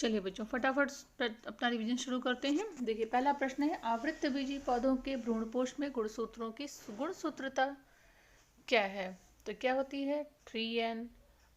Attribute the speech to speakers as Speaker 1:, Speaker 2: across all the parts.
Speaker 1: चलिए बच्चों फटाफट अपना रिवीजन शुरू करते हैं। देखिए पहला प्रश्न है, आवृत्तबीजी पौधों के भ्रूणपोष में गुणसूत्रों की गुणसूत्रता क्या है? तो क्या होती है? 3n।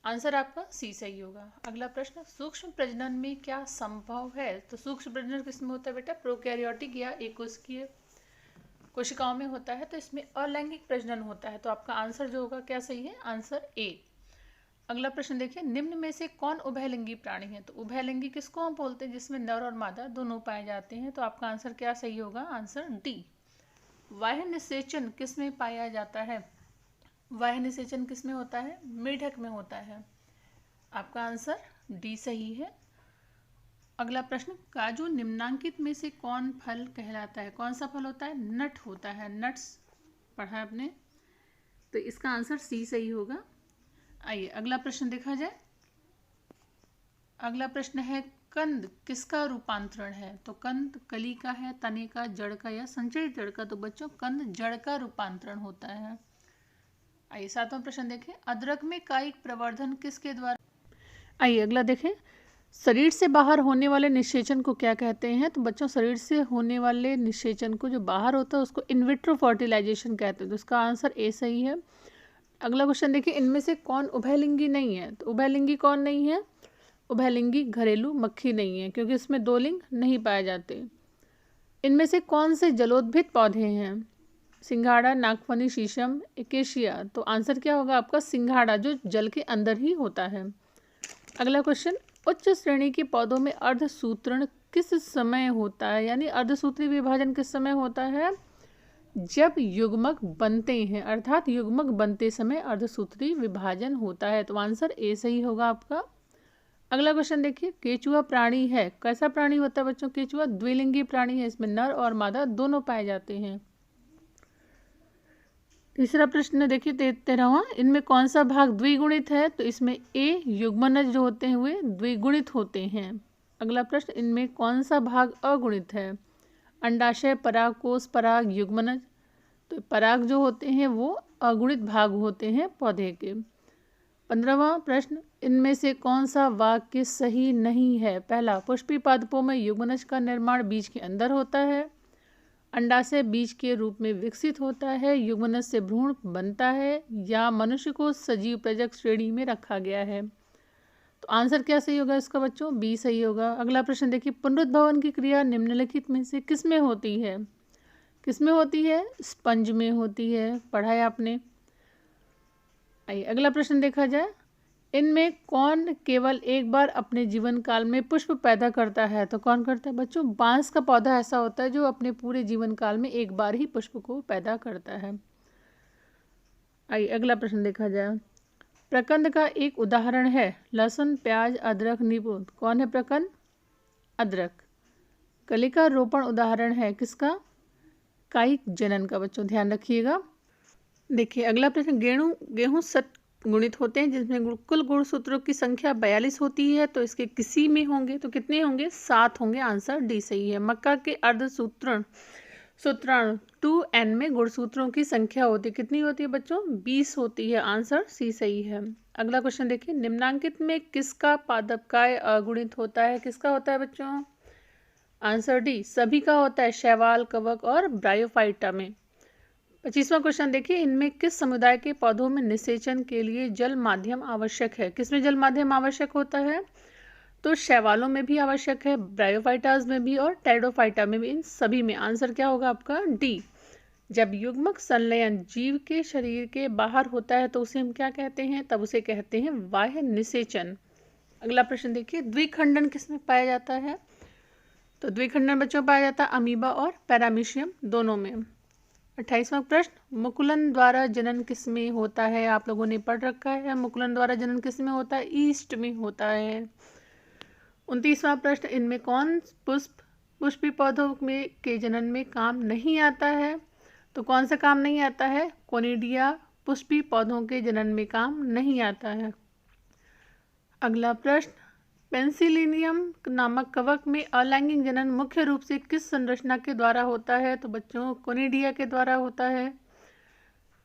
Speaker 1: आंसर आपका सी सही होगा। अगला प्रश्न, सूक्ष्म प्रजनन में क्या संभव है? तो सूक्ष्म प्रजनन किसमें होता है बेटा? प्रोकैरियोटिक या एकोस्कीय कोशिकाओं में होता है, तो इसमें अलैंगिक प्रजनन होता है। तो आपका आंसर जो होगा क्या सही है? Answer A. अगला प्रश्न देखिए, निम्न में से कौन उभयलिंगी प्राणी है? तो उभयलिंगी किसको हम बोलते हैं? जिसमें नर और मादा दोनों पाए जाते हैं। तो आपका आंसर क्या सही होगा? Answer D. वाह्य निषेचन किस में पाया जाता है? वाह्य निषेचन किस में होता है? मेढक में होता है। आपका आंसर डी सही है। अगला प्रश्न, काजू निम्नांकित में से कौन फल कहलाता है? कौन सा फल होता है? नट होता है। नट्स पढ़ा है आपने, तो इसका आंसर सी सही होगा। आइए अगला प्रश्न देखा जाए। अगला प्रश्न है, कंद किसका रूपांतरण है? तो कंद कली का है, तने का, जड़ का या संचयित जड़ का? तो बच्चों कंद जड़ का रूपांतरण होता है। आइए सातवां प्रश्न देखें, अदरक में कायिक प्रवर्धन किसके द्वारा? आइए अगला देखें, शरीर से बाहर होने वाले निषेचन को क्या कहते हैं? तो बच्चों शरीर से होने वाले निषेचन को जो बाहर होता है उसको इनविट्रो फर्टिलाइजेशन कहते हैं। तो इसका आंसर ए सही है। अगला क्वेश्चन देखिए, इनमें से कौन उभयलिंगी नहीं है? तो उभयलिंगी कौन नहीं है? उभयलिंगी घरेलू मक्खी नहीं है, क्योंकि इसमें दो लिंग नहीं पाए जाते। इनमें से कौन से जलोद्भिद पौधे हैं? सिंघाड़ा, नागफनी, शीशम, एकेशिया? तो आंसर क्या होगा आपका? सिंघाड़ा, जो जल के अंदर ही होता है। अगला क्वेश्चन, उच्च श्रेणी के पौधों में अर्धसूत्रण किस समय होता है? यानी अर्धसूत्री विभाजन किस समय होता है? जब युग्मक बनते हैं, अर्थात युग्मक बनते समय अर्धसूत्री विभाजन होता है। तो आंसर ए सही होगा आपका। अगला क्वेश्चन देखिए, केचुआ प्राणी है, कैसा प्राणी होता है बच्चों? केचुआ द्विलिंगी प्राणी है, इसमें नर और मादा दोनों पाए जाते हैं। तीसरा प्रश्न देखिए 13वां, इनमें कौन सा भाग द्विगुणित है? तो इसमें ए युग्मनज जो होते हैं वे द्विगुणित होते हैं। अगला प्रश्न, इनमें कौन सा भाग अगुणित है? अंडाशय, पराग कोश, पराग, युग्मनज? तो पराग जो होते हैं वो अगुणित भाग होते हैं पौधे के। 15वां प्रश्न, इनमें से कौन सा वाक्य सही नहीं है? पहला, पुष्पी पादपों में युग्मनज का निर्माण बीज के अंदर होता है। अंडाशय बीज के रूप में विकसित होता है। युग्मनज से भ्रूण बनता है, या मनुष्य को सजीव प्रजक श्रेणी में रखा गया है। तो आंसर क्या सही होगा इसका बच्चों? बी सही होगा। अगला प्रश्न देखिए, पुनरुद्भवन की क्रिया निम्नलिखित में से किस में होती है? किस में होती है? स्पंज में होती है, पढ़ा है आपने। आइए अगला प्रश्न देखा जाए, इनमें कौन केवल एक बार अपने जीवन काल में पुष्प पैदा करता है? तो कौन करता है बच्चों? बांस का पौधा ऐसा होता है जो अपने पूरे जीवन काल में एक बार ही पुष्प को पैदा करता है। आइए अगला प्रश्न देखा जाए, प्रकंद का एक उदाहरण है लहसुन, प्याज, अदरक, नींबू। कौन है प्रकंद? अदरक। कलिका रोपण उदाहरण है किसका? कायिक जनन का। बच्चों ध्यान रखिएगा। देखिए अगला प्रश्न, गेहूं सत गुणित होते हैं, जिसमें कुल गुणसूत्रों की संख्या 42 होती है। तो इसके किसी में होंगे तो कितने होंगे? 7 होंगे। आंसर डी सही है। मक्का के अर्धसूत्रण 2n में गुणसूत्रों की संख्या होती है, कितनी होती है बच्चों? 20 होती है। आंसर सी सही है। अगला क्वेश्चन देखिए, निम्नांकित में किसका पादपकाय अगुणित होता है? किसका होता है बच्चों? आंसर डी, सभी का होता है, शैवाल, कवक और ब्रायोफाइटा में। 25वां क्वेश्चन देखिए, इनमें किस समुदाय के पौधों में निषेचन के लिए जल माध्यम आवश्यक है? किसमें जल माध्यम आवश्यक होता है? तो शैवालों में भी आवश्यक है, ब्रायोफाइटास में भी और टेरिडोफाइटा में भी, इन सभी में। आंसर क्या होगा आपका? डी। जब युग्मक संलयन जीव के शरीर के बाहर होता है तो उसे हम क्या कहते हैं? तब उसे कहते हैं बाह्य निषेचन। अगला प्रश्न देखिए, द्विखंडन किसमें पाया जाता है? तो द्विखंडन बच्चों पाया जाता है अमीबा और पैरामीशियम दोनों में। 28वां प्रश्न, मुकुलन द्वारा जनन किस में होता है? आप लोगों ने पढ़ रखा है, मुकुलन द्वारा जनन किस में होता है? ईस्ट में होता है। 29वां प्रश्न, इनमें कौन पुष्पी पौधों में के जनन में काम नहीं आता है? तो कौन सा काम नहीं आता है? कोनिडिया पुष्पी पौधों के जनन में काम नहीं आता है। अगला प्रश्न, पेंसिलिनियम नामक कवक में अलैंगिक जनन मुख्य रूप से किस संरचना के द्वारा होता है? तो बच्चों कोनिडिया के द्वारा होता है।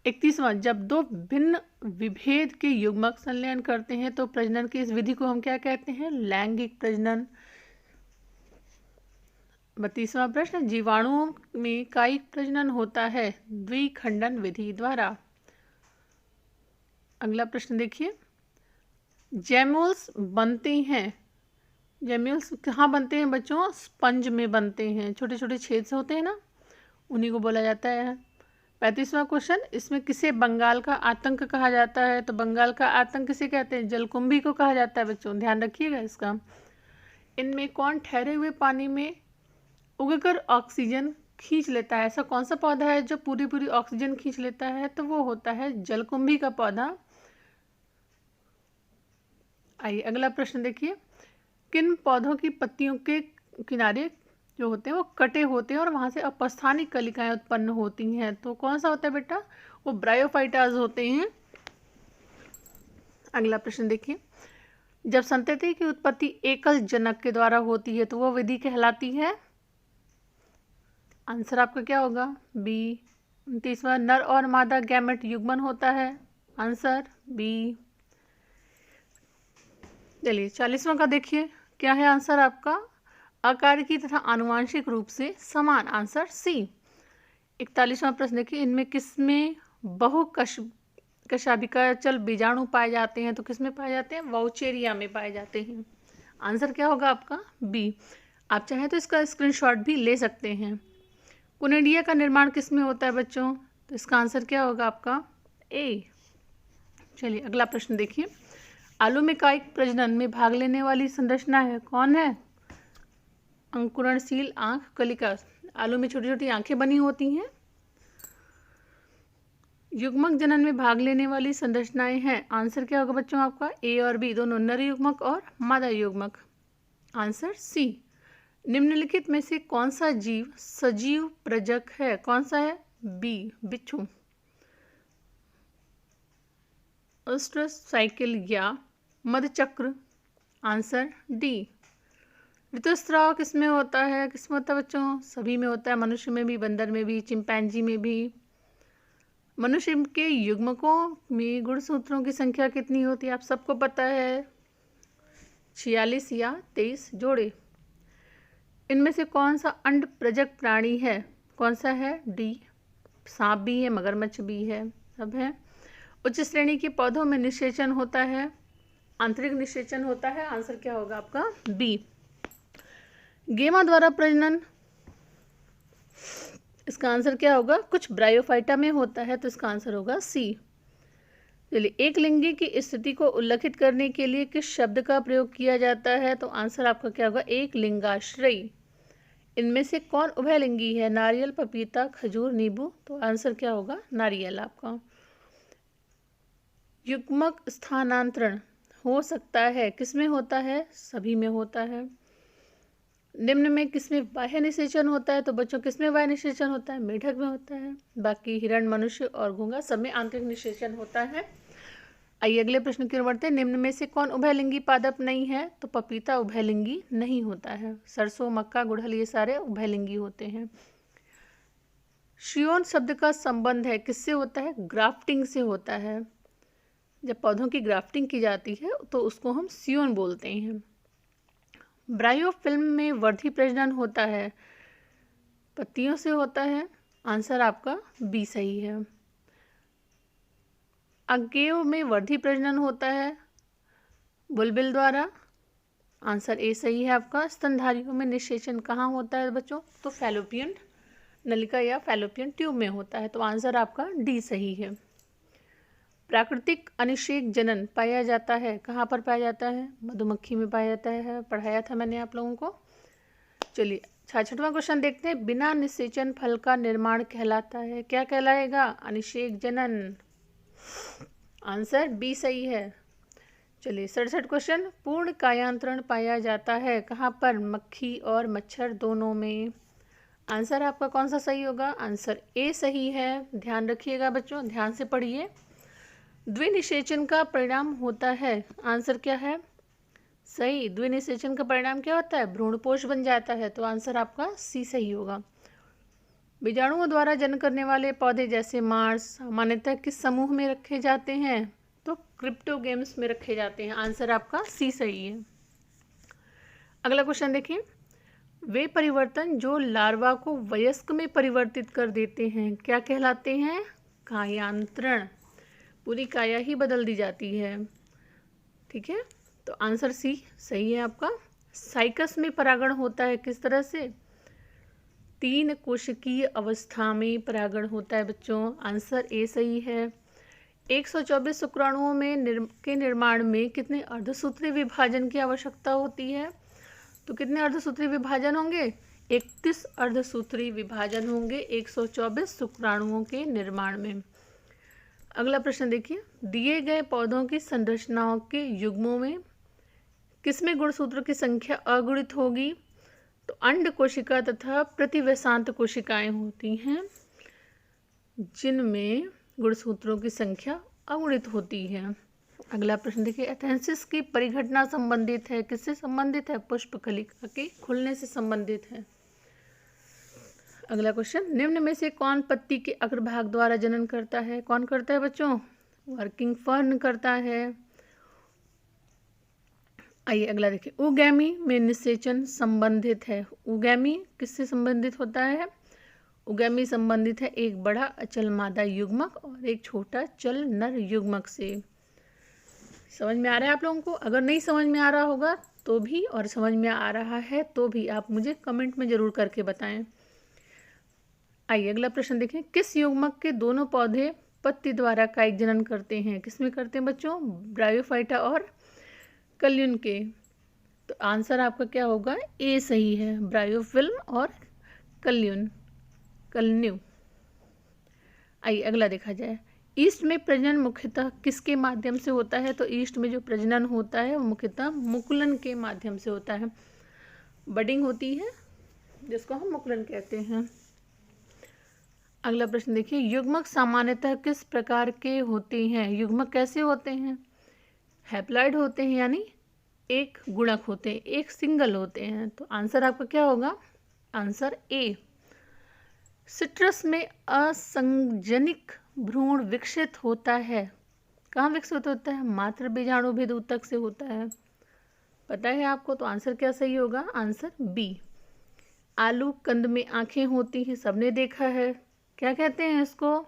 Speaker 1: 31वां, जब दो भिन्न विभेद के युग्मक संलयन करते हैं तो प्रजनन की इस विधि को हम क्या कहते हैं? लैंगिक प्रजनन। 32वां प्रश्न, जीवाणुओं में कायिक प्रजनन होता है द्विखंडन विधि द्वारा। अगला प्रश्न देखिए, जैम्यूल्स बनते हैं, जैम्यूल्स कहाँ बनते हैं बच्चों? स्पंज में बनते हैं, छोटे छोटे छेद से होते हैं ना, उन्हीं को बोला जाता है। 35वां क्वेश्चन, इसमें किसे बंगाल का आतंक कहा जाता है? तो बंगाल का आतंक किसे कहते हैं? जलकुंभी को कहा जाता है बच्चों, ध्यान रखिएगा इसका। इनमें कौन ठहरे हुए पानी में उगकर ऑक्सीजन खींच लेता है? ऐसा कौन सा पौधा है जो पूरी पूरी ऑक्सीजन खींच लेता है? तो वो होता है जलकुंभी का पौधा। आइए अगला प्रश्न देखिए, किन पौधों की पत्तियों के किनारे जो होते हैं वो कटे होते हैं और वहां से अपस्थानिक कलिकाएं उत्पन्न होती हैं? तो कौन सा होता है बेटा? वो ब्रायोफाइटास होते हैं। अगला प्रश्न देखिए, जब संतति की उत्पत्ति एकल जनक के द्वारा होती है तो वो विधि कहलाती है? आंसर आपका क्या होगा? बी। 29वां, नर और मादा गैमेट युग्मन होता है? Answer B. चलिए 40वां का देखिए, क्या है आंसर आपका? अकार्यकी तथा आनुवांशिक रूप से समान, आंसर सी। 41वां प्रश्न देखिए, इनमें किसमें कशाभिकाचल बीजाणु पाए जाते हैं? तो किसमें पाए जाते हैं? वाउचेरिया में पाए जाते हैं। आंसर क्या होगा आपका? बी। आप चाहें तो इसका स्क्रीनशॉट भी ले सकते हैं। कुनिडिया का निर्माण किसमें होता है बच्चों? तो इसका आंसर क्या होगा आपका? ए। चलिए अगला प्रश्न देखिए, आलू में कायिक प्रजनन में भाग लेने वाली संरचना है, कौन है? अंकुरणशील आंख कलिका। आलू में छोटी छोटी आंखें बनी होती हैं। युग्मक जनन में भाग लेने वाली संरचनाएं हैं, आंसर क्या होगा बच्चों आपका? ए और बी दोनों, नर युग्मक और मादा युग्मक, आंसर सी। निम्नलिखित में से कौन सा जीव सजीव प्रजक है? कौन सा है? बी, बिच्छू। ओस्ट्रस साइकिल या मधुचक्र, आंसर डी। ऋतुस्राव किसमें होता है? किसमें होता है बच्चों? सभी में होता है, मनुष्य में भी, बंदर में भी, चिंपैंजी में भी। मनुष्य के युग्मकों में गुणसूत्रों की संख्या कितनी होती है? आप सबको पता है, 46 या 23 जोड़े। इनमें से कौन सा अंड प्रजक प्राणी है? कौन सा है? डी। सांप भी है, मगरमच्छ भी है, सब है। उच्च श्रेणी के पौधों में निषेचन होता है, आंतरिक निषेचन होता है, आंसर क्या होगा आपका? बी। गेमा द्वारा प्रजनन, इसका आंसर क्या होगा? कुछ ब्रायोफाइटा में होता है, तो इसका आंसर होगा सी। चलिए, एक लिंगी की स्थिति को उल्लेखित करने के लिए किस शब्द का प्रयोग किया जाता है? तो आंसर आपका क्या होगा? एक लिंगाश्रयी। इनमें से कौन उभयलिंगी है? नारियल, पपीता, खजूर, नींबू, तो आंसर क्या होगा? नारियल आपका। युग्मक स्थानांतरण हो सकता है, किसमें होता है? सभी में होता है। निम्न में किसमें बाह्य निषेचन होता है? तो बच्चों किसमें बाह्य निषेचन होता है? मेढक में होता है। बाकी हिरण, मनुष्य और घोंघा सब में आंतरिक निषेचन होता है। आइए अगले प्रश्न की ओर बढ़ते हैं, निम्न में से कौन उभयलिंगी पादप नहीं है? तो पपीता उभयलिंगी नहीं होता है। सरसों, मक्का, गुड़हल ये सारे उभयलिंगी होते हैं। श्योन शब्द का संबंध है किससे होता है? ग्राफ्टिंग से होता है। जब पौधों की ग्राफ्टिंग की जाती है तो उसको हम सियोन बोलते हैं। ब्रायोफिल्म में वर्धी प्रजनन होता है, पत्तियों से होता है, आंसर आपका बी सही है। अगेव में वर्धी प्रजनन होता है बुलबिल द्वारा, आंसर ए सही है आपका। स्तनधारियों में निषेचन कहाँ होता है बच्चों? तो फैलोपियन नलिका या फैलोपियन ट्यूब में होता है, तो आंसर आपका डी सही है। प्राकृतिक अनिषेक जनन पाया जाता है, कहाँ पर पाया जाता है? मधुमक्खी में पाया जाता है, पढ़ाया था मैंने आप लोगों को। चलिए 66वां क्वेश्चन देखते हैं, बिना निषेचन फल का निर्माण कहलाता है, क्या कहलाएगा? अनिषेक जनन, आंसर बी सही है। चलिए 67 क्वेश्चन, पूर्ण कायांतरण पाया जाता है कहाँ पर? मक्खी और मच्छर दोनों में, आंसर आपका कौन सा सही होगा? आंसर ए सही है। ध्यान रखिएगा बच्चों, ध्यान से पढ़िए। द्विनिषेचन का परिणाम होता है, आंसर क्या है? सही, द्विनिषेचन का परिणाम क्या होता है? भ्रूणपोष बन जाता है, तो आंसर आपका सी सही होगा। बीजाणुओं द्वारा जन्म करने वाले पौधे जैसे मार्स सामान्यतः किस समूह में रखे जाते हैं? तो क्रिप्टोगेम्स में रखे जाते हैं। आंसर आपका सी सही है। अगला क्वेश्चन देखिए, वे परिवर्तन जो लार्वा को वयस्क में परिवर्तित कर देते हैं क्या कहलाते हैं? कायांतरण। पूरी काया ही बदल दी जाती है। ठीक है, तो आंसर सी सही है आपका। साइकस में परागण होता है किस तरह से? 3 कोशिकीय अवस्था में परागण होता है बच्चों। आंसर ए सही है। 124 शुक्राणुओं में के निर्माण में कितने अर्धसूत्रीय विभाजन की आवश्यकता होती है? तो कितने अर्धसूत्रीय विभाजन होंगे? 31 अर्धसूत्रीय विभाजन होंगे 124 शुक्राणुओं के निर्माण में। अगला प्रश्न देखिए, दिए गए पौधों की संरचनाओं के युग्मों में किसमें गुणसूत्रों की संख्या अगुणित होगी? तो अंड कोशिका तथा प्रतिवसांत कोशिकाएं होती हैं जिनमें गुणसूत्रों की संख्या अगुणित होती है। अगला प्रश्न देखिए, एथेंसिस की परिघटना संबंधित है किससे संबंधित है? पुष्पकलिका के खुलने से संबंधित है। अगला क्वेश्चन, निम्न में से कौन पत्ती के अग्रभाग द्वारा जनन करता है? कौन करता है बच्चों? वर्किंग फर्न करता है। आइए अगला देखिए, उगैमी में निषेचन संबंधित है। उगैमी किससे संबंधित होता है? उगैमी संबंधित है एक बड़ा अचल मादा युग्मक और एक छोटा चल नर युग्मक से। समझ में आ रहा है आप लोगों को? अगर नहीं समझ में आ रहा होगा तो भी, और समझ में आ रहा है तो भी आप मुझे कमेंट में जरूर करके बताएं। आइए अगला प्रश्न देखें, किस युग्मक के दोनों पौधे पत्ती द्वारा कायिक जनन करते हैं? किसमें करते हैं बच्चों? ब्रायोफाइटा और कल्युन के। तो आंसर आपका क्या होगा? ए सही है, ब्रायोफिल्म और कल्न्यू। आइए अगला देखा जाए, ईस्ट में प्रजनन मुख्यतः किसके माध्यम से होता है? तो ईस्ट में जो प्रजनन होता है वो मुख्यतः मुकुलन के माध्यम से होता है। बडिंग होती है जिसको हम मुकुलन कहते हैं। अगला प्रश्न देखिए, युग्मक सामान्यतः किस प्रकार के होते हैं? युग्मक कैसे होते हैं? हैप्लॉइड होते हैं, यानी एक गुणक होते हैं, एक सिंगल होते हैं। तो आंसर आपका क्या होगा? Answer A. सिट्रस में असंजनिक भ्रूण विकसित होता है। कहाँ विकसित होता है? मात्र बीजाणु भेद ऊतक से होता है। पता है आपको? तो आंसर क्या सही होगा? Answer B. आलू कंद में आंखें होती हैं, सबने देखा है। क्या कहते हैं इसको?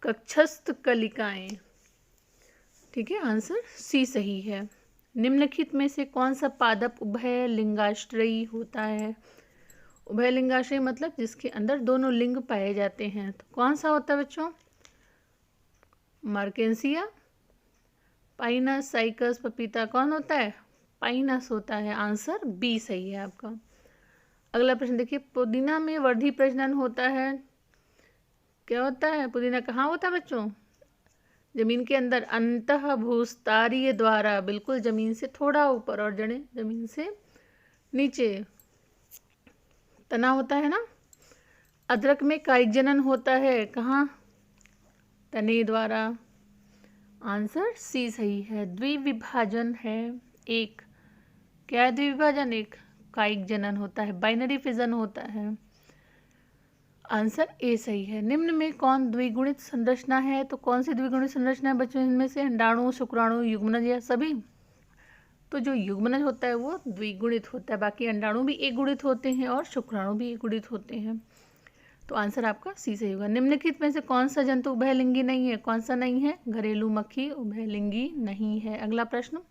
Speaker 1: कक्षस्थ कलिकाएं। ठीक है, आंसर सी सही है। निम्नलिखित में से कौन सा पादप उभय लिंगाश्रयी होता है? उभय लिंगाश्रयी मतलब जिसके अंदर दोनों लिंग पाए जाते हैं। तो कौन सा होता है बच्चों? मार्केंसिया, पाइनस, साइकस, पपीता। कौन होता है? पाइनस होता है। आंसर बी सही है आपका। अगला प्रश्न देखिए, पुदीना में वर्धी प्रजनन होता है। क्या होता है? पुदीना कहाँ होता है बच्चों? जमीन के अंदर, अंतः भूस्तारीय द्वारा, बिल्कुल जमीन से थोड़ा ऊपर, और जड़ें जमीन से नीचे। तना होता है ना। अदरक में कायिक जनन होता है कहाँ? तने द्वारा। आंसर सी सही है, द्विविभाजन है एक। क्या है द्विविभाजन? एक कायिक जनन होता है, बाइनरी फिजन होता है। आंसर ए सही है। निम्न में कौन द्विगुणित संरचना है? तो कौन सी द्विगुणित संरचना है बच्चों इनमें से? अंडाणु, शुक्राणु, युग्मनज या सभी? तो जो युग्मनज होता है वो द्विगुणित होता है, बाकी अंडाणु भी एक गुणित होते हैं और शुक्राणु भी एक गुणित होते हैं। तो आंसर आपका सी सही होगा। निम्नलिखित में से कौन सा जंतु उभयलिंगी नहीं है? कौन सा नहीं है? घरेलू मक्खी उभयलिंगी नहीं है। अगला प्रश्न,